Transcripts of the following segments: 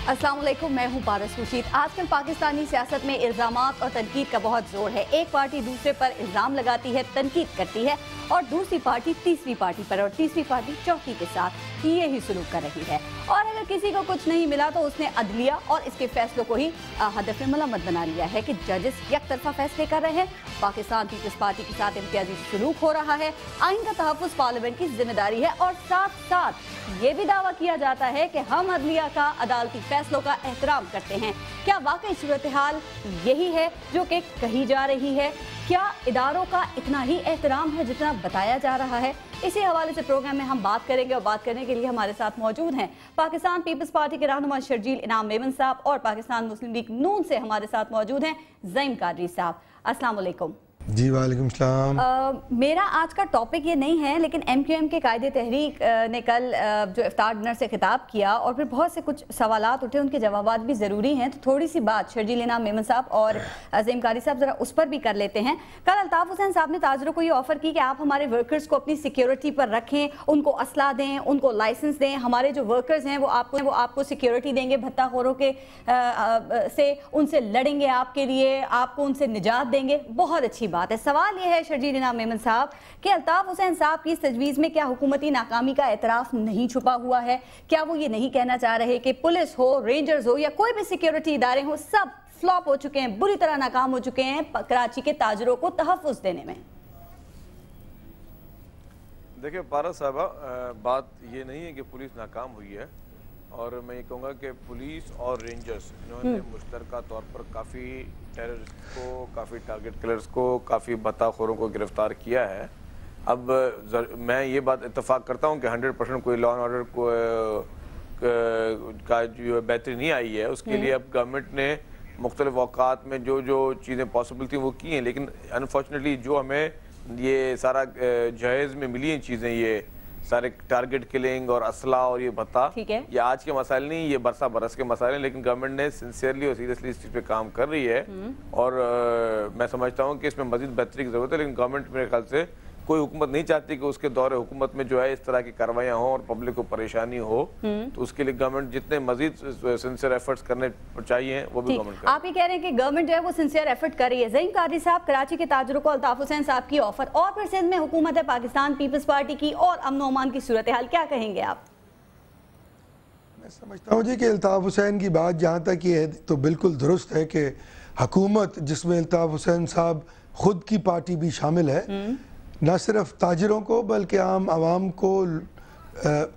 अस्सलाम वालेकुम, मैं हूँ पारस खुर्शीद। आजकल पाकिस्तानी सियासत में इल्ज़ामात और तनकीद का बहुत जोर है। एक पार्टी दूसरे पर इल्ज़ाम लगाती है, तनकीद करती है, और दूसरी पार्टी तीसरी पार्टी पर, और तीसरी पार्टी चौथी के साथ यही सुलूक कर रही है। और अगर किसी को कुछ नहीं मिला तो उसने अदलिया और इसके फैसलों को ही हदफ मलम्मत बना लिया है कि जजेस यकतरफा फैसले कर रहे हैं। पाकिस्तान पीपल्स पार्टी के साथ इम्तियाजी सुलूक हो रहा है। आइन का तहफ़्फ़ुज़ पार्लियामेंट की जिम्मेदारी है, और साथ साथ ये भी दावा किया जाता है कि हम अदलिया का अदालती फैसलों का एहतराम करते हैं। क्या वाकई सूरत हाल यही है जो कि कही जा रही है? क्या इदारों का इतना ही एहतराम है जितना बताया जा रहा है? इसी हवाले से प्रोग्राम में हम बात करेंगे, और बात करने के लिए हमारे साथ मौजूद हैं पाकिस्तान पीपल्स पार्टी के रहनुमा शर्जील इनाम मेमन साहब, और पाकिस्तान मुस्लिम लीग नून से हमारे साथ मौजूद हैं ज़ईम कादरी साहब। अस्सलाम वालेकुम। जी वालेकुम सलाम। मेरा आज का टॉपिक ये नहीं है, लेकिन MQM के कायदे तहरीक ने कल जो इफ्तार डिनर से खिताब किया और फिर बहुत से कुछ सवालात उठे, उनके जवाबात भी ज़रूरी हैं। तो थोड़ी सी बात शर्जील इनाम मेमन साहब और ज़ईम कारी साहब ज़रा उस पर भी कर लेते हैं। कल अल्ताफ़ हुसैन साहब ने ताजरों को ये ऑफ़र की कि आप हमारे वर्कर्स को अपनी सिक्योरिटी पर रखें, उनको असला दें, उनको लाइसेंस दें, हमारे जो वर्कर्स हैं वो आपको सिक्योरिटी देंगे, भत्ताखोरों के से उनसे लड़ेंगे, आपके लिए आपको उनसे निजात देंगे। बहुत अच्छी बात है। सवाल यह है शर्जील इनाम मेमन साहब कि अल्ताफ़ हुसैन साहब की इस तजवीज़ में क्या हुकूमती नाकामी का एतराफ़ नहीं छुपा हुआ है? क्या वो ये नहीं कहना चाह रहे कि पुलिस हो, रेंजर्स हो, या कोई भी सिक्योरिटी इदारे हो, सब फ्लॉप हो चुके हैं, बुरी तरह नाकाम हो चुके हैं कराची के ताजरों को तहफ़्फ़ुज़ देने में? देखिए पारस साहबा, बात ये नहीं है कि पुलिस नाकाम हुई है, और मैं ये कहूँगा कि पुलिस और रेंजर्स इन्होंने मुश्तरका तौर पर काफ़ी टेररिस्ट को, काफ़ी टारगेट किलर्स को, काफ़ी भत्ताखोरों को गिरफ्तार किया है। अब मैं ये बात इत्तफाक करता हूँ कि 100% कोई लॉ एंड ऑर्डर का जो बेहतरी नहीं आई है, उसके लिए अब गवर्नमेंट ने मुख्तलिफ औकात में जो जो चीज़ें पॉसिबल थी वो की हैं, लेकिन अनफॉर्चुनेटली जो हमें ये सारा जहेज़ में मिली हैं चीज़ें, ये सारे टारगेट किलिंग और असला और ये भत्ता, ये आज के मसाइल नहीं, ये बरसा बरस के मसाइल हैं, लेकिन गवर्नमेंट ने सिंसियरली और सीरियसली इस चीज़ पे काम कर रही है। और मैं समझता हूँ कि इसमें मजीद बेहतरी की ज़रूरत है, लेकिन गवर्नमेंट मेरे ख्याल से कोई हुकूमत नहीं चाहती कि उसके दौरे हुकूमत में जो है इस तरह की कार्रवाइयाँ हों और पब्लिक को परेशानी हो। तो उसके लिए गवर्नमेंट जितने मजीद सिंसियर एफर्ट्स करने चाहिए वो भी गवर्नमेंट कर। आप ये कह रहे हैं कि गवर्नमेंट जो है वो सिंसियर एफर्ट कर रही है। ज़ईम कादरी साहब, कराची के ताजरों को अल्ताफ़ हुसैन साहब की ऑफर, और फिर सिंध में हुकूमत है पाकिस्तान पीपल्स पार्टी की, और अमन अमान की सूरत हाल, क्या कहेंगे आप? मैं समझता हूँ जी कि अल्ताफ़ हुसैन की बात जहाँ तक ये है तो बिल्कुल दुरुस्त है कि हुकूमत जिसमें अल्ताफ़ हुसैन साहब खुद की पार्टी भी शामिल है, न सिर्फ ताजरों को बल्कि आम आवाम को,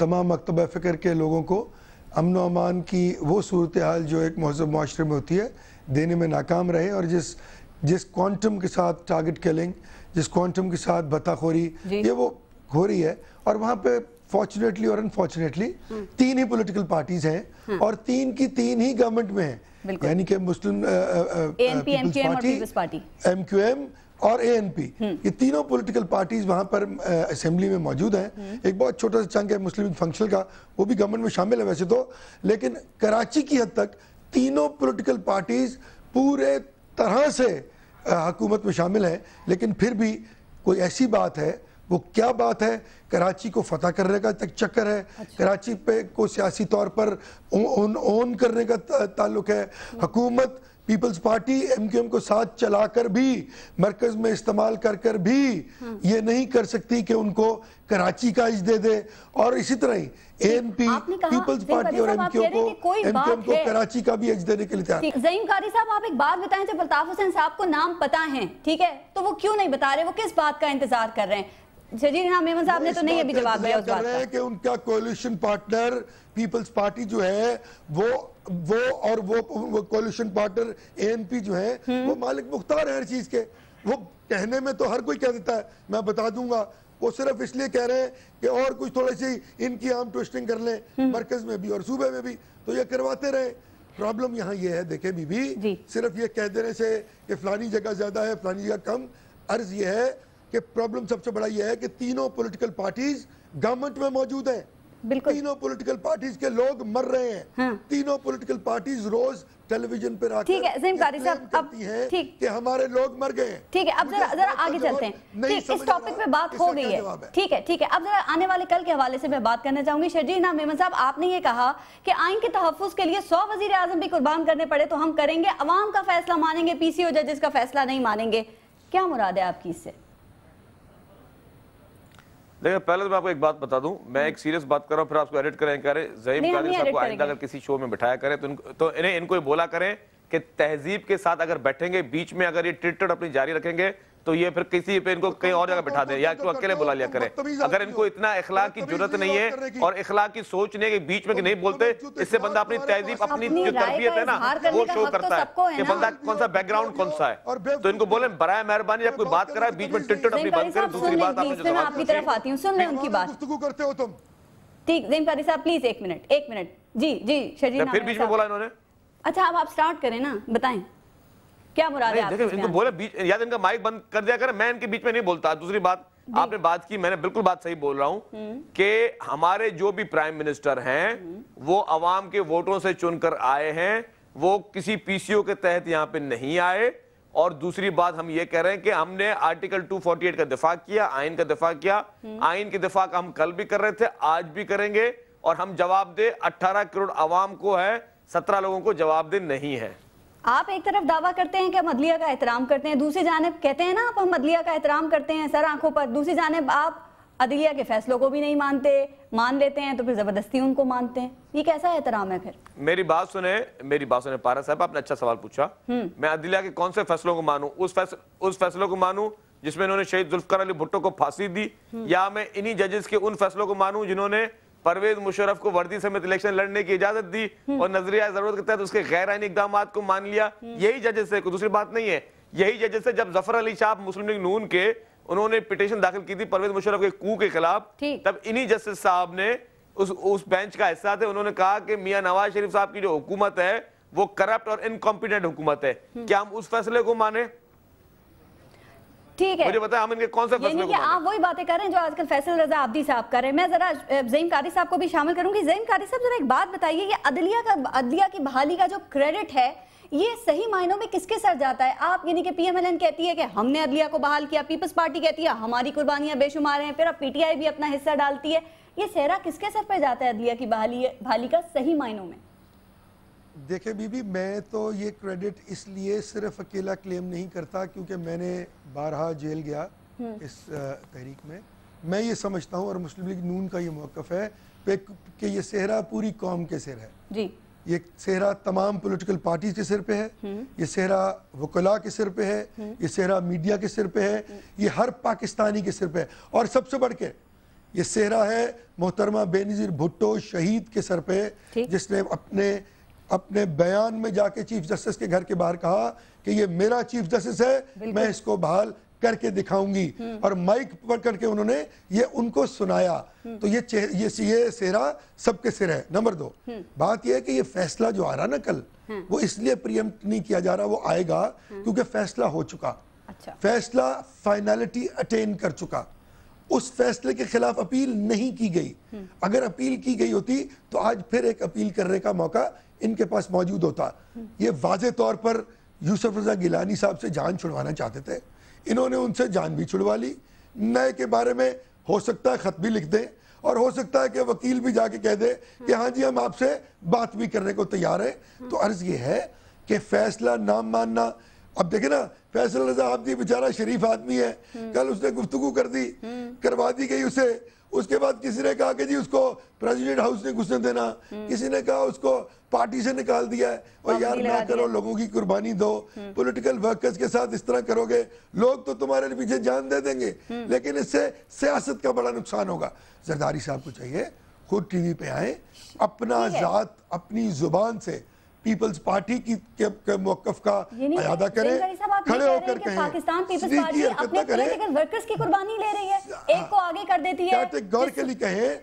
तमाम मकतबा फ़िक्र के लोगों को अमन अमान की वो सूरत हाल जो एक महज़ब माशरे में होती है देने में नाकाम रहे। और जिस क्वांटम के साथ टारगेट किलिंग, जिस क्वांटम के साथ भत्ताखोरी ये वो हो रही है, और वहाँ पे फॉर्चुनेटली और अनफॉर्चुनेटली तीन ही पॉलिटिकल पार्टीज हैं, और तीन की तीन ही गवर्नमेंट में हैं, यानी कि मुस्लिम पीपल्स पार्टी, MQM और ANP, ये तीनों पॉलिटिकल पार्टीज वहाँ पर असेंबली में मौजूद हैं। एक बहुत छोटा सा चंक है मुस्लिम फंक्शनल का, वो भी गवर्नमेंट में शामिल है वैसे तो, लेकिन कराची की हद तक तीनों पॉलिटिकल पार्टीज पूरे तरह से हुकूमत में शामिल हैं। लेकिन फिर भी कोई ऐसी बात है, वो क्या बात है? कराची को फतह करने का तक चक्कर है। कराची पे को सियासी तौर पर ओन करने का ताल्लुक है। हुकूमत पीपल्स पार्टी MQM को साथ चलाकर भी, मरकज में इस्तेमाल कर कर भी ये नहीं कर सकती कि उनको कराची का इज दे दे, और इसी तरह ही ANP, पीपल्स पार्टी और MQM को कराची का भी एज देने के लिए तैयार। ज़ईम कारी साहब, आप एक बात बताएं, जब अल्ताफ़ हुसैन साहब को नाम पता है, ठीक है, तो वो क्यों नहीं बता रहे? वो किस बात का इंतजार कर रहे हैं? शर्जील इनाम मेमन साहब ने तो नहीं अभी जवाब दिया उस बात का कि उनका कोलिशन पार्टनर पीपल्स पार्टी जो है वो कोलिशन पार्टनर ANP जो है वो मालिक मुख्तार है हर चीज के। वो कहने में तो हर कोई कह देता है मैं बता दूंगा, वो सिर्फ इसलिए कह रहे हैं कि और कुछ थोड़ी सी इनकी आम ट्विस्टिंग कर लें मरकज में भी और सूबे में भी, तो ये करवाते रहे। प्रॉब्लम यहाँ ये है, देखे बीबी, सिर्फ ये कह देने से कि फलानी जगह ज्यादा है फलानी जगह कम, अर्ज ये है कि प्रॉब्लम सबसे बड़ा ये है कि तीनों पॉलिटिकल पार्टीज गवर्नमेंट में मौजूद हैं। बिल्कुल। तीनों पॉलिटिकल पार्टीज के लोग मर रहे हैं। हाँ। तीनों पॉलिटिकल पार्टीज रोज टेलीविजन पर आकर ठीक है ज़हीम कारी साहब, अब करती हैं ठीक कि हमारे लोग मर गए हैं। ठीक है, अब जरा आगे चलते हैं। ठीक, इस टॉपिक पे बात हो गई है। ठीक है, अब जरा आने वाले कल के हवाले से मैं बात करना चाहूंगी। शर्जील नाम मेमन साहब, आपने ये कहा कि आइन के तहफ्फुज के लिए 100 वजीर आजम भी कुर्बान करने पड़े तो हम करेंगे, अवाम का फैसला मानेंगे, पीसीओ जजेस का फैसला नहीं मानेंगे। क्या मुराद है आपकी इससे? देखिए, पहले तो मैं आपको एक बात बता दूं, मैं एक सीरियस बात कर रहा हूं, फिर आपको एडिट करें करें। ज़हीम कारी साहब को आइंदा अगर किसी शो में बिठाया करें तो इनको ये बोला करें कि तहजीब के साथ अगर बैठेंगे, बीच में अगर ये टिट अपनी जारी रखेंगे तो ये फिर किसी पे इनको कहीं और जगह बिठा दें या इनको अकेले बुला लिया करें। अगर इनको इतना इखलाक की जरूरत नहीं है और इखलाक की सोच नहीं है कि बीच में नहीं बोलते, इससे बंदा अपनी तहजीब, अपनी जो तरबियत है ना वो शो करता है कि बंदा कौन सा बैकग्राउंड कौन सा है। तो इनको बोले बराए मेहरबानी जब कोई बात कराए बीच में टिट अपनी बंद करें। दूसरी बात आपकी तरफ आती हूँ, सुन लें उनकी बात। गुफ्तगू करते हो तुम। ठीक, ज़हीम कारी साहब प्लीज एक मिनट। जी शर्जील, फिर बीच में बोला इन्होंने। अच्छा, अब आप स्टार्ट करें ना, बताएं क्या मुराद है आपकी? इनको बोले बीच, या इनका माइक बंद कर दिया करें, मैं इनके बीच में नहीं बोलता। दूसरी बात आपने बात की, मैंने बिल्कुल बात सही बोल रहा हूं कि हमारे जो भी प्राइम मिनिस्टर हैं वो अवाम के वोटों से चुनकर आए हैं, वो किसी पीसीओ के तहत यहां पे नहीं आए। और दूसरी बात हम ये कह रहे हैं कि हमने आर्टिकल 248 का दिफा किया, आइन का दिफा किया। आइन के दिफा का हम कल भी कर रहे थे, आज भी करेंगे। और हम जवाब दे 18 करोड़ अवाम को है, 17 लोगों को जवाब दे नहीं है। आप एक तरफ दावा करते हैं कि हम अदलिया का एहतराम करते हैं, दूसरी जानिब कहते हैं ना आप हम अदलिया का एहतराम करते हैं सर आंखों पर, दूसरी जानिब आप अदलिया के फैसलों को भी नहीं मानते, मान लेते हैं तो फिर जबरदस्ती उनको मानते हैं। ये कैसा एहतराम है फिर? मेरी बात सुने पारा साहब, आपने अच्छा सवाल पूछा। मैं अदलिया के कौन से फैसलों को मानूं? उस फैसलों को मानूं जिसमें इन्होंने शहीद जुल्फकार अली भुट्टो को फांसी दी, या मैं इन्हीं जजेस के उन फैसलों को मानूं जिन्होंने परवेज मुशर्रफ को वर्दी समेत इलेक्शन लड़ने की इजाजत दी और नजरिया जरूरत के तहत उसके गैर आईनी इकदाम को मान लिया? यही जजेस है, कोई दूसरी बात नहीं है। यही जजेस है जब जफर अली शाह मुस्लिम लीग नून के उन्होंने पिटीशन दाखिल की थी परवेज मुशर्रफ के कू के खिलाफ, तब इन्हीं जस्टिस साहब ने उस बेंच का हिस्सा थे, उन्होंने कहा कि मियां नवाज शरीफ साहब की जो हुकूमत है वो करप्ट और इनकॉम्पिटेंट हुकूमत है। क्या हम उस फैसले को माने? ठीक है, मुझे बताया हम इनके कौन से फैसले को माने? आप वही बातें कर रहे हैं जो आजकल फैसल रजा आब्दी साहब कर रहे हैं। मैं जरा ज़हीम कारी साहब को भी शामिल करूंगी। ज़हीम कारी साहब जरा एक बात बताइए, ये अदलिया की बहाली का जो क्रेडिट है ये सही मायनों में किसके सर जाता है? आप यानी कि पीएमएलएन कहती है कि हमने अदलिया को बहाल किया, पीपल्स पार्टी कहती है हमारी कुर्बानियां बेशुमार हैं, फिर अब पीटीआई भी अपना हिस्सा डालती है। ये सेहरा किसके सर पर जाता है अदलिया की बहाली का सही मायनों में? देखे बीबी, मैं तो ये क्रेडिट इसलिए सिर्फ अकेला क्लेम नहीं करता क्योंकि मैंने 12 जेल गया इस तहरीक में। मैं ये समझता हूँ और मुस्लिम लीग नून का ये मौक़िफ़ है कि ये सेहरा पूरी कौम के सिर है जी। ये सेहरा तमाम पॉलिटिकल पार्टीज के सिर पे है, ये सेहरा वकला के सिर पे है, ये सेहरा मीडिया के सिर पे है, ये हर पाकिस्तानी के सिर पे है। और सबसे बढ़ के ये सेहरा है मोहतरमा बेनज़ीर भुट्टो शहीद के सर पे, जिसने अपने बयान में जाके चीफ जस्टिस के घर के बाहर कहा कि ये मेरा चीफ जस्टिस है, मैं इसको बहाल करके दिखाऊंगी। और माइक पर करके उन्होंने ये उनको सुनाया। तो ये सेहरा सबके सिर है। नंबर 2 बात ये है कि ये फैसला जो आ रहा ना कल, वो इसलिए प्रीएम्प्ट नहीं किया जा रहा, वो आएगा क्योंकि फैसला हो चुका। अच्छा। फैसला फाइनलिटी अटेन कर चुका। उस फैसले के खिलाफ अपील नहीं की गई। अगर अपील की गई होती तो आज फिर एक अपील करने का मौका इनके पास मौजूद होता। ये वाज़े तौर पर यूसुफ रजा गिलानी साहब से जान छुड़वाना चाहते थे, इन्होंने उनसे जान भी छुड़वा ली। नए के बारे में हो सकता है खत भी लिख दें और हो सकता है कि वकील भी जाके कह दे कि हाँ जी हम आपसे बात भी करने को तैयार है। तो अर्ज ये है कि फैसला ना मानना, अब देखे ना फैसल रजा आब्दी बेचारा शरीफ आदमी है, कल उसने गुफ्तगू कर दी, करवा दी गई उसे। उसके बाद किसी ने कहा कि जी उसको प्रेसिडेंट हाउस ने घुसने देना, किसी ने कहा उसको पार्टी से निकाल दिया है। और यार ना करो, लोगों की कुर्बानी दो। पॉलिटिकल वर्कर्स के साथ इस तरह करोगे लोग तो तुम्हारे पीछे जान दे देंगे, लेकिन इससे सियासत का बड़ा नुकसान होगा। जरदारी साहब को चाहिए खुद टीवी पे आए, अपना जात अपनी जुबान से पीपल्स पार्टी के मौक़िफ़ का अयादा करें, खड़े होकर कहें पाकिस्तान पीपल्स पार्टी अपने पॉलिटिकल वर्कर्स की कुर्बानी ले रही है, एक को आगे कर देती है। कैटेगोरिकली कहें,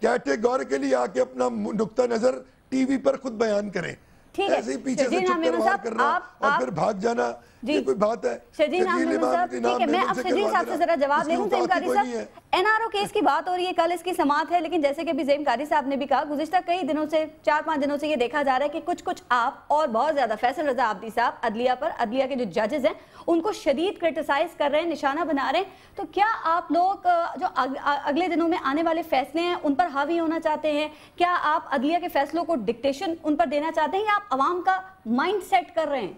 कैटेगोरिकली आके अपना नुक्ता नजर टीवी पर खुद बयान करें। ऐसे ही पीछे से चक्कर मार करना और फिर भाग जाना, ये कोई बात है? शजीन साहब, ठीक है, मैं अब शजीन साहब से जरा जवाब ले लूं। ज़हीम कारी साहब, एनआरओ केस की बात हो रही है, कल इसकी समाअत है, लेकिन जैसे कि अभी ज़ैम कारी साहब ने भी कहा, गुज़िश्ता कई दिनों से 4-5 दिनों से ये देखा जा रहा है कि कुछ आप और बहुत ज्यादा फैसल रजा आब्दी साहब अदलिया के जो जजेस हैं उनको शदीद क्रिटिसाइज कर रहे हैं, निशाना बना रहे हैं। तो क्या आप लोग जो अगले दिनों में आने वाले फैसले हैं उन पर हावी होना चाहते हैं? क्या आप अदलिया के फैसलों को डिक्टेशन उन पर देना चाहते हैं, या आप अवाम का माइंड सेट कर रहे हैं?